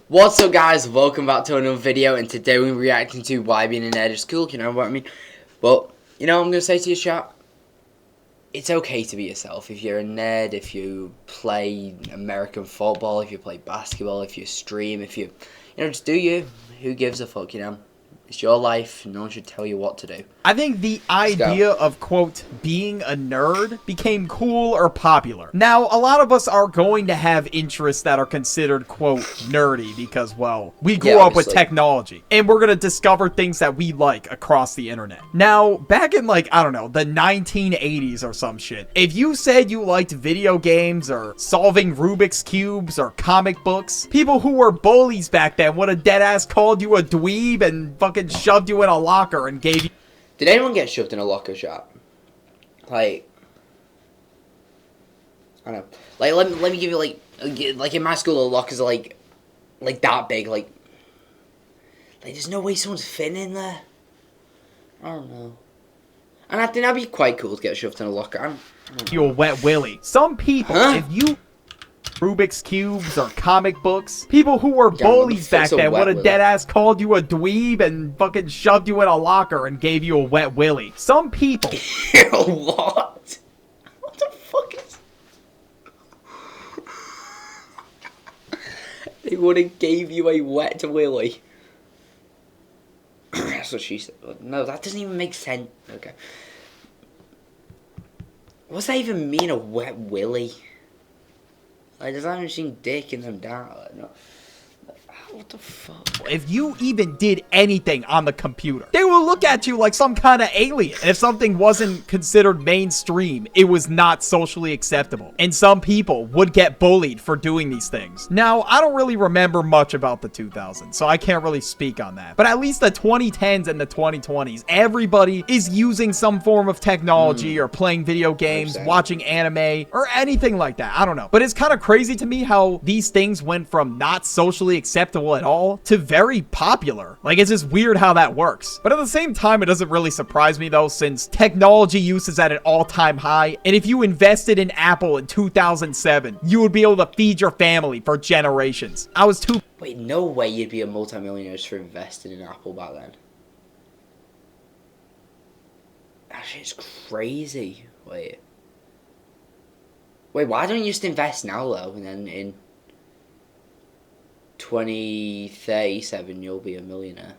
What's up, guys? Welcome back to another video, and today we're reacting to why being a nerd is cool. You know what I mean? But you know what I'm gonna say to your chat? It's okay to be yourself. If you're a nerd, if you play American football, if you play basketball, if you stream, if you just do you. Who gives a fuck? It's your life. No one should tell you what to do. I think the idea of, quote, being a nerd became cool or popular. Now, a lot of us are going to have interests that are considered, quote, nerdy because, well, we grew up with technology. And we're going to discover things that we like across the internet. Now, back in, like, I don't know, the 1980s or some shit, if you said you liked video games or solving Rubik's Cubes or comic books, people who were bullies back then would have deadass called you a dweeb and fucking shoved you in a locker and gave you... Did anyone get shoved in a locker, chat? Like, I don't know. Like, let me give you, like in my school, the lockers are, like that big, like, there's no way someone's fitting in there. I don't know. And I think that'd be quite cool to get shoved in a locker. You a wet willy. Some people, if you... Rubik's Cubes or comic books, people who were bullies back then would have deadass called you a dweeb and fucking shoved you in a locker and gave you a wet willy. Some people... What? What the fuck is... They would have gave you a wet willy. That's what she said. No, that doesn't even make sense. Okay. What's that even mean, a wet willy? Like, does that even seem dick in them down? Like, no. What the fuck? If you even did anything on the computer, they will look at you like some kind of alien. And if something wasn't considered mainstream, it was not socially acceptable. And some people would get bullied for doing these things. Now, I don't really remember much about the 2000s, so I can't really speak on that. But at least the 2010s and the 2020s, everybody is using some form of technology or playing video games, watching anime, or anything like that. I don't know. But it's kind of crazy to me how these things went from not socially acceptable at all to very popular. Like, it's just weird how that works. But at the same time, it doesn't really surprise me though, since technology use is at an all-time high, and if you invested in Apple in 2007, you would be able to feed your family for generations. Wait, no way you'd be a multi-millionaire just for investing in Apple back then. That shit's crazy. Wait, why don't you just invest now though, and then in 2037 you'll be a millionaire.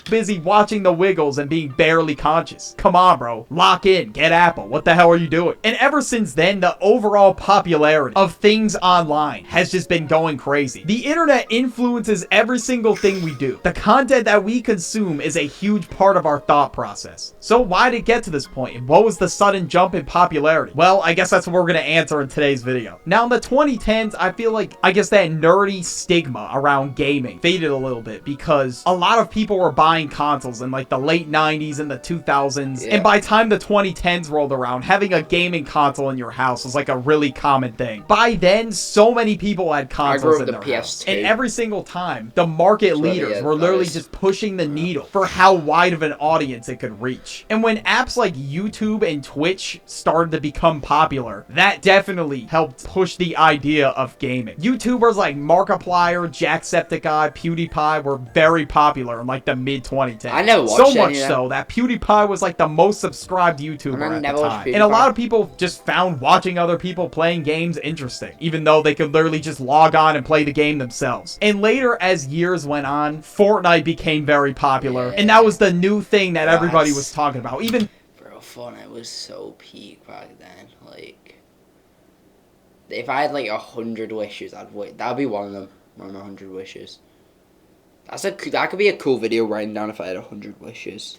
Busy watching the Wiggles and being barely conscious. Come on, bro. Lock in. Get Apple. What the hell are you doing? And ever since then, the overall popularity of things online has just been going crazy. The internet influences every single thing we do. The content that we consume is a huge part of our thought process. So why did it get to this point? And what was the sudden jump in popularity? Well, I guess that's what we're going to answer in today's video. Now, in the 2010s, I feel like, that nerdy stigma around gaming faded a little bit because a lot of people were buying consoles in like the late 90s and the 2000s, and by the time the 2010s rolled around, having a gaming console in your house was like a really common thing. By then, so many people had consoles in their house, and every single time the market leaders were literally just pushing the needle for how wide of an audience it could reach. And when apps like YouTube and Twitch started to become popular, that definitely helped push the idea of gaming. YouTubers like Markiplier, Jacksepticeye, PewDiePie were very popular in like the mid 2010. I never watched so much so that PewDiePie was like the most subscribed YouTuber at the time. And a lot of people just found watching other people playing games interesting, even though they could literally just log on and play the game themselves. And later, as years went on, Fortnite became very popular, and that was the new thing that everybody was talking about. Bro, Fortnite was so peak back then. Like, if I had like 100 wishes, I'd wait. That'd be one of them. One of my 100 wishes. That could be a cool video writing down if I had 100 wishes.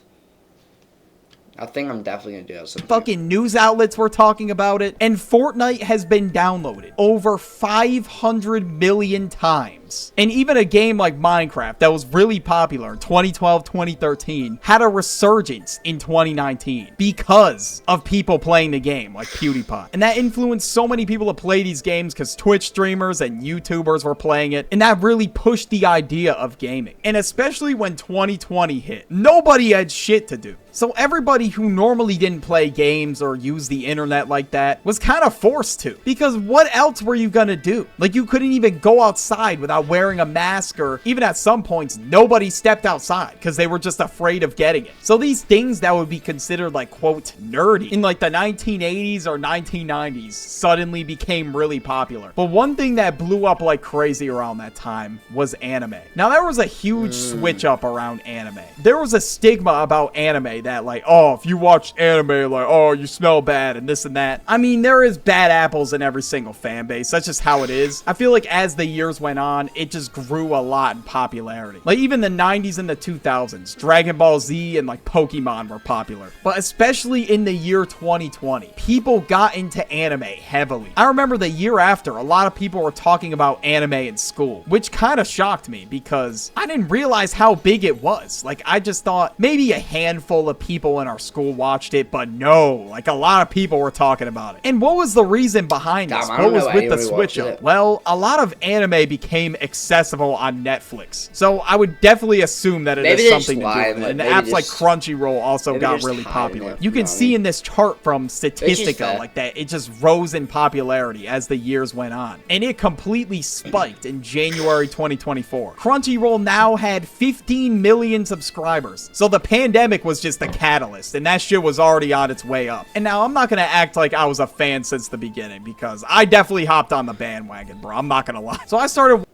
I think I'm definitely gonna do that sometime. Fucking news outlets were talking about it, and Fortnite has been downloaded over 500 million times. And even a game like Minecraft that was really popular in 2012, 2013 had a resurgence in 2019 because of people playing the game like PewDiePie. And that influenced so many people to play these games because Twitch streamers and YouTubers were playing it, and that really pushed the idea of gaming. And especially when 2020 hit, nobody had shit to do. So everybody who normally didn't play games or use the internet like that was kind of forced to. Because what else were you gonna do? Like, you couldn't even go outside without wearing a mask, or even at some points, nobody stepped outside because they were just afraid of getting it. So these things that would be considered like, quote, nerdy in like the 1980s or 1990s suddenly became really popular. But one thing that blew up like crazy around that time was anime. Now, there was a huge switch up around anime. There was a stigma about anime that like, oh, if you watch anime, like, oh, you smell bad and this and that. I mean, there is bad apples in every single fan base. That's just how it is. I feel like as the years went on, it just grew a lot in popularity. Like, even the 90s and the 2000s, Dragon Ball Z and like Pokemon were popular. But especially in the year 2020, people got into anime heavily. I remember the year after, a lot of people were talking about anime in school, which kind of shocked me because I didn't realize how big it was. Like, I just thought maybe a handful of people in our school watched it, but no, like a lot of people were talking about it. And what was the reason behind this? What was with the switch up? Well, a lot of anime became accessible on Netflix. So I would definitely assume that it has something to do with it. And apps like Crunchyroll also got really popular. You can see in this chart from Statistica like that it just rose in popularity as the years went on. And it completely spiked in January 2024. Crunchyroll now had 15 million subscribers. So the pandemic was just the catalyst, and that shit was already on its way up. And now I'm not gonna act like I was a fan since the beginning, because I definitely hopped on the bandwagon, bro. I'm not gonna lie. So I started...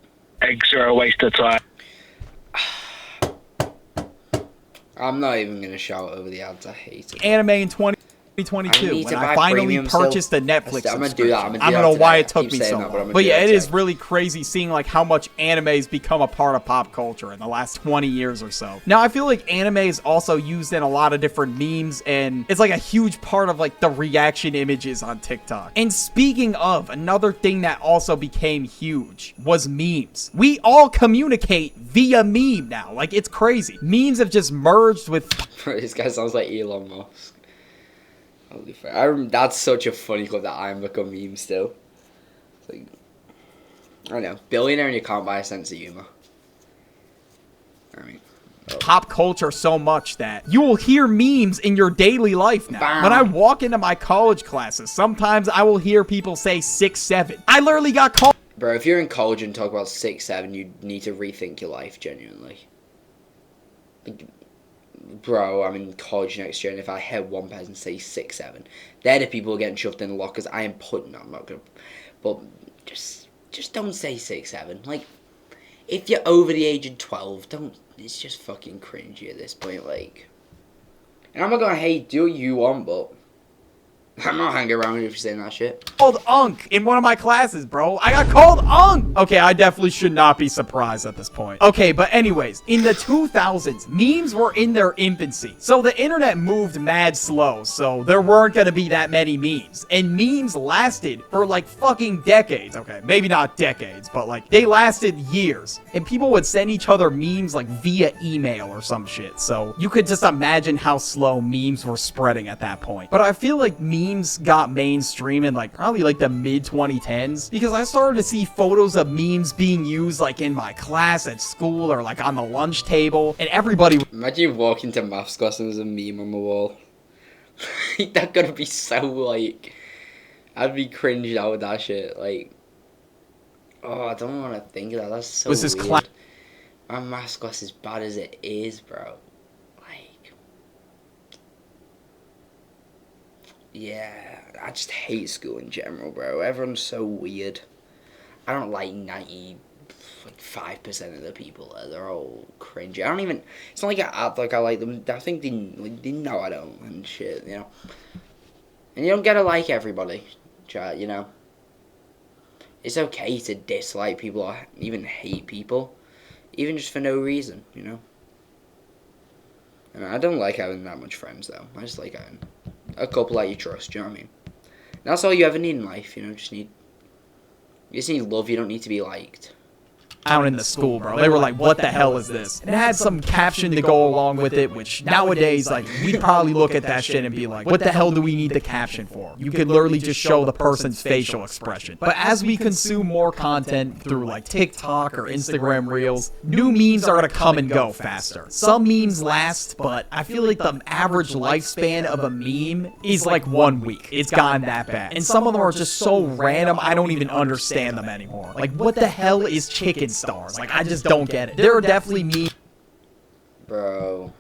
Eggs are a waste of time. I'm not even gonna shout over the ads. I hate it. Anime in 2022 when I finally purchased a Netflix subscription. I don't know why it took me so long. But yeah, it is really crazy seeing like how much anime has become a part of pop culture in the last 20 years or so. Now, I feel like anime is also used in a lot of different memes, and it's like a huge part of like the reaction images on TikTok. And speaking of, another thing that also became huge was memes. We all communicate via meme now. Like, it's crazy. Memes have just merged with... This guy sounds like Elon Musk. Holy fuck. That's such a funny clip that I'm like a meme still. It's like, I don't know. Billionaire and you can't buy a sense of humor. I mean, pop culture so much that you will hear memes in your daily life now. Bam. When I walk into my college classes, sometimes I will hear people say 6'7". I literally got called. Bro, if you're in college and talk about 6'7", you need to rethink your life genuinely. Like, bro, I'm in college next year, and if I hear one person say 6'7", they're the people getting shoved in the lockers. I am putting. I'm not gonna, but just don't say 6'7". Like, if you're over the age of 12, don't. It's just fucking cringy at this point. Like, and I'm not gonna hate. Do what you want, but I'm not hanging around if you're saying that shit. Called Unk in one of my classes, bro. I got called Unk. Okay, I definitely should not be surprised at this point. Okay, but anyways, in the 2000s, memes were in their infancy. So the internet moved mad slow, so there weren't gonna be that many memes. And memes lasted for like fucking decades. Okay, maybe not decades, but like they lasted years. And people would send each other memes like via email or some shit. So you could just imagine how slow memes were spreading at that point. But I feel like memes got mainstream in like probably like the mid 2010s, because I started to see photos of memes being used like in my class at school or like on the lunch table, and everybody... Imagine you walk into maths class and there's a meme on the wall. That's gonna be so like... I'd be cringed out with that shit. Like, oh, I don't want to think of that. That's so weird. My maths class is bad as it is, bro. Yeah, I just hate school in general, bro. Everyone's so weird. I don't like 95% of the people there. They're all cringy. I don't even... It's not like I act like I like them. I think they know I don't and shit, you know. And you don't gotta like everybody, chat, you know. It's okay to dislike people or even hate people. Even just for no reason, you know. And I don't like having that much friends, though. I just like having a couple that you trust, do you know what I mean? And that's all you ever need in life, you know. You just need love. You don't need to be liked. out in the school, bro. They were like, what the hell is this? And it had some caption to go along with it, which nowadays, like, we'd probably look at that shit and be like, what the hell do we need the caption for? You could literally just show the person's facial expression. But as we consume more content through like TikTok or Instagram Reels, new memes are gonna come and go faster. Some memes last, but I feel like the average lifespan of a meme is like 1 week. It's gotten that bad. And some of them are just so random, I don't even understand them anymore. Like, what the hell is chicken stars? Like, I just don't get it. There are definitely memes. Bro,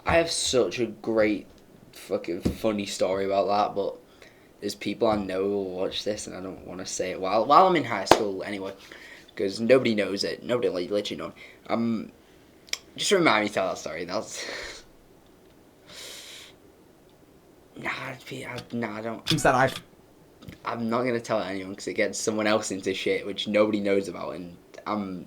I have such a great fucking funny story about that, but there's people I know who will watch this, and I don't want to say it while I'm in high school anyway, because nobody knows it. Nobody, like, literally knows. Just remind me to tell that story. That's I don't. I'm not gonna tell anyone because it gets someone else into shit which nobody knows about, and I'm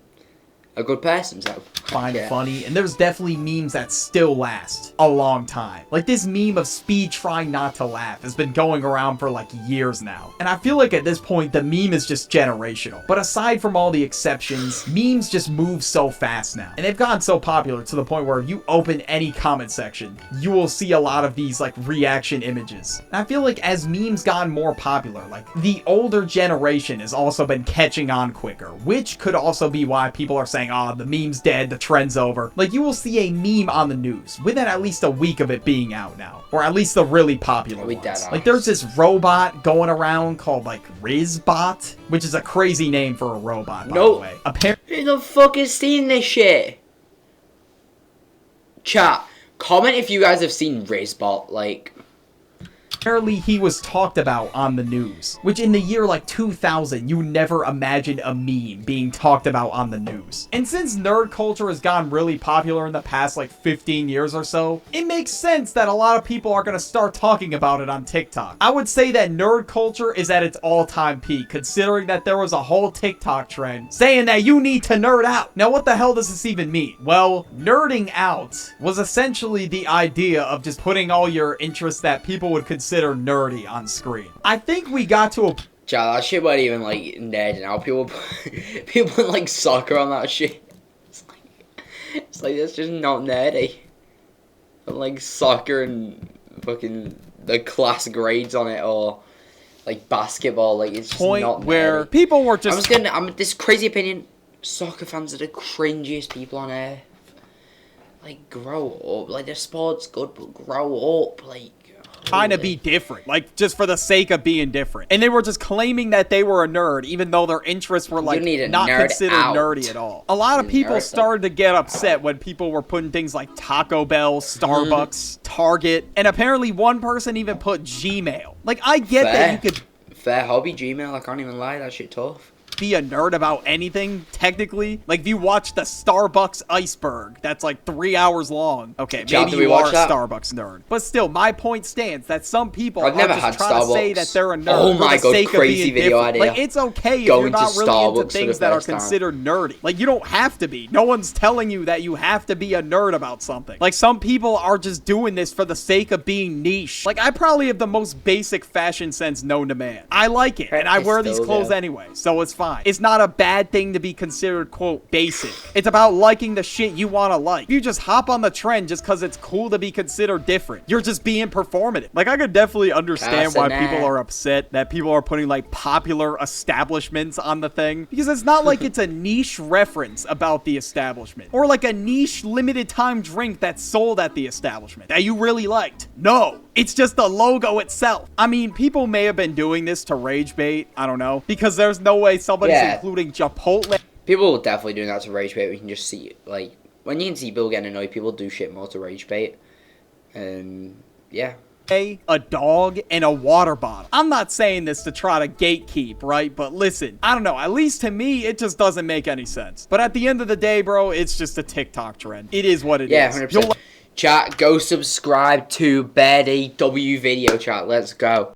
a good person, so find it funny. And there's definitely memes that still last a long time. Like this meme of Speed trying not to laugh has been going around for like years now. And I feel like at this point, the meme is just generational. But aside from all the exceptions, memes just move so fast now. And they've gotten so popular to the point where if you open any comment section, you will see a lot of these like reaction images. And I feel like as memes gotten more popular, like the older generation has also been catching on quicker, which could also be why people are saying, oh, the meme's dead, the trend's over. Like, you will see a meme on the news within at least a week of it being out now. Or at least the really popular ones. Like, there's this robot going around called, like, Rizbot, which is a crazy name for a robot, by the way. Apparently, who the fuck is seeing this shit? Chat, comment if you guys have seen Rizbot, like... Apparently he was talked about on the news, which in the year like 2000, you never imagined a meme being talked about on the news. And since nerd culture has gotten really popular in the past like 15 years or so, it makes sense that a lot of people are going to start talking about it on TikTok. I would say that nerd culture is at its all-time peak, considering that there was a whole TikTok trend saying that you need to nerd out. Now, what the hell does this even mean? Well, nerding out was essentially the idea of just putting all your interests that people would consider nerdy on screen. I think we got to a... Child, that shit wasn't even like nerd now. People put like soccer on that shit. It's like that's just not nerdy. But, like soccer and fucking the class grades on it, or like basketball, like it's just not nerdy. Where people were just... I'm this crazy opinion. Soccer fans are the cringiest people on earth. Like, grow up. Like, the sport's good, but grow up. Like, trying to be different, like just for the sake of being different. And they were just claiming that they were a nerd, even though their interests were like not considered nerdy at all. A lot of people started to get upset when people were putting things like Taco Bell, Starbucks, Target, and apparently one person even put Gmail. Like, I get that you could... Fair hobby, Gmail, I can't even lie, that shit tough. Be a nerd about anything, technically. Like, if you watch the Starbucks iceberg, that's like 3 hours long. Okay, maybe you are a Starbucks nerd. But still, my point stands that some people are just trying to say that they're a nerd for the sake of being different. Like, it's okay if you're not really into things that are considered nerdy. Like, you don't have to be. No one's telling you that you have to be a nerd about something. Like, some people are just doing this for the sake of being niche. Like, I probably have the most basic fashion sense known to man. I like it, and I wear these clothes anyway, so it's fine. It's not a bad thing to be considered, quote, basic. It's about liking the shit you want to like. If you just hop on the trend just because it's cool to be considered different, you're just being performative. Like, I could definitely understand why people are upset that people are putting, like, popular establishments on the thing. Because it's not like it's a niche reference about the establishment. Or, like, a niche limited time drink that's sold at the establishment that you really liked. No. It's just the logo itself. I mean, people may have been doing this to rage bait. I don't know. Because there's no way somebody's including Chipotle. People are definitely doing that to rage bait. We can just see, like, when you can see people getting annoyed, people do shit more to rage bait. Yeah. A dog, and a water bottle. I'm not saying this to try to gatekeep, right? But listen, I don't know. At least to me, it just doesn't make any sense. But at the end of the day, bro, it's just a TikTok trend. It is what it is. Yeah, 100%. Chat, go subscribe to Bear DW video, chat. Let's go.